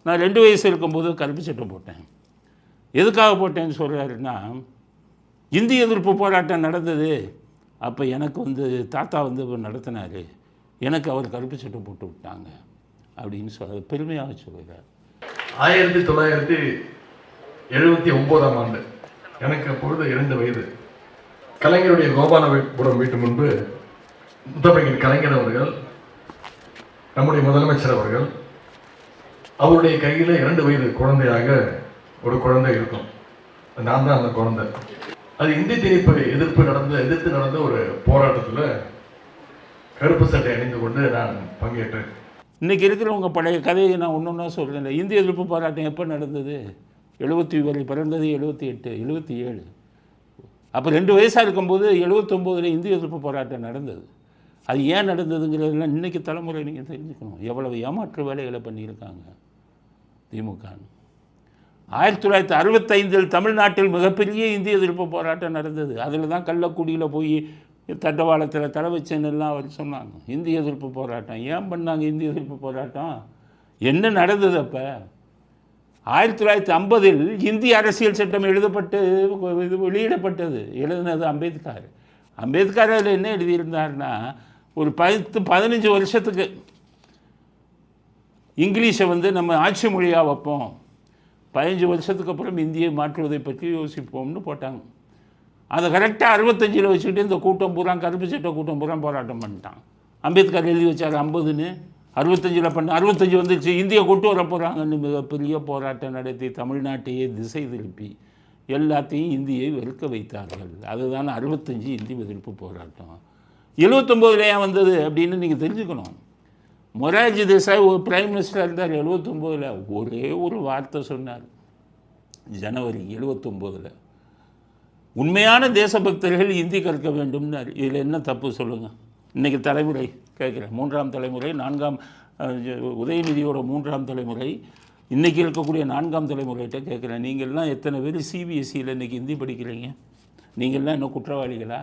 நான் 2 வயசு இருக்கும்போது கருப்பு சட்டை போட்டேன். எதுக்காக போட்டேன்னு சொல்கிறாருன்னா, இந்திய எதிர்ப்பு போராட்டம் நடந்தது. அப்போ எனக்கு தாத்தா நடத்தினார். எனக்கு அவர் கருப்பு சட்டை போட்டு விட்டாங்க அப்படின்னு பெருமையாக சொல்கிறார். 1979ஆம் ஆண்டு எனக்கு அப்பொழுது 2 வயது. கலைஞருடைய கோபாலபுரம் வீட்டு முன்பு முத்தமிழ் கலைஞர் அவர்கள், நம்முடைய முதலமைச்சர் அவர்கள், அவருடைய கையில் 2 வயது குழந்தையாக ஒரு குழந்தை இருக்கும். நான் தான் அந்த குழந்தை. அது இந்தி திணிப்பை எதிர்த்து நடந்த ஒரு போராட்டத்தில் கருப்பு சட்டை அணிந்து கொண்டு நான் பங்கேற்றேன். இன்றைக்கி இருக்கிறவங்க பழைய கதையை நான் ஒன்றா சொல்கிறேன். இந்திய எதிர்ப்பு போராட்டம் எப்போ நடந்தது? 70 பிறந்தது 78, 77. அப்போ 2 வயசாக இருக்கும்போது 79 இந்திய எதிர்ப்பு போராட்டம் நடந்தது. அது ஏன் நடந்ததுங்கிறதுலாம் இன்றைக்கி தலைமுறை நீங்கள் தெரிஞ்சுக்கணும். எவ்வளவு ஏமாற்று வேலைகளை பண்ணியிருக்காங்க திமுக. 1965 தமிழ்நாட்டில் மிகப்பெரிய இந்திய எதிர்ப்பு போராட்டம் நடந்தது. அதில் தான் கள்ளக்குடியில் போய் தண்டவாளத்தில் தலை வச்சேன்னெல்லாம் அவர் சொன்னாங்க. இந்திய எதிர்ப்பு போராட்டம் ஏன் பண்ணாங்க? இந்திய எதிர்ப்பு போராட்டம் என்ன நடந்தது? அப்போ 1950 இந்திய அரசியல் சட்டம் வெளியிடப்பட்டது. எழுதினது அம்பேத்கர். அம்பேத்கர் அதில் என்ன எழுதியிருந்தார்னா, ஒரு 10-15 வருஷத்துக்கு இங்கிலீஷை நம்ம ஆட்சி மொழியாக வைப்போம், 15 வருஷத்துக்கு அப்புறம் இந்தியை மாற்றுவதை பற்றி யோசிப்போம்னு போட்டாங்க. அதை கரெக்டாக 65 வச்சுக்கிட்டு இந்த கூட்டம் பூரா, கருப்பு சட்டை கூட்டம் பூரா போராட்டம் பண்ணிட்டான். அம்பேத்கர் எழுதி வச்சார் 50ன்னு, 65 பண்ண 65 வந்துச்சு. இந்தியை கொண்டு வர போகிறாங்கன்னு மிகப்பெரிய போராட்டம் நடத்தி தமிழ்நாட்டையே திசை திருப்பி எல்லாத்தையும் இந்தியை வெறுக்க வைத்தார்கள். அதுதான் 65 இந்தி எதிர்ப்பு போராட்டம். 79 ஏன் வந்தது அப்படின்னு நீங்கள் தெரிஞ்சுக்கணும். மொரார்ஜி தேசாய் ஒரு பிரைம் மினிஸ்டராக இருந்தார் 79. ஒரே ஒரு வார்த்தை சொன்னார் ஜனவரி 79. உண்மையான தேசபக்தர்கள் இந்தி கற்க வேண்டும்னார். இதில் என்ன தப்பு சொல்லுங்கள்? இன்றைக்கி தலைமுறை கேட்குறேன், 3ஆம் தலைமுறை, 4ஆம் உதயநிதியோட 3ஆம் தலைமுறை, இன்றைக்கி இருக்கக்கூடிய 4ஆம் தலைமுறைகிட்ட கேட்குறேன், நீங்கள்லாம் எத்தனை பேர் சிபிஎஸ்சியில் இன்றைக்கி ஹிந்தி படிக்கிறீங்க? நீங்கள்லாம் இன்னும் குற்றவாளிகளா?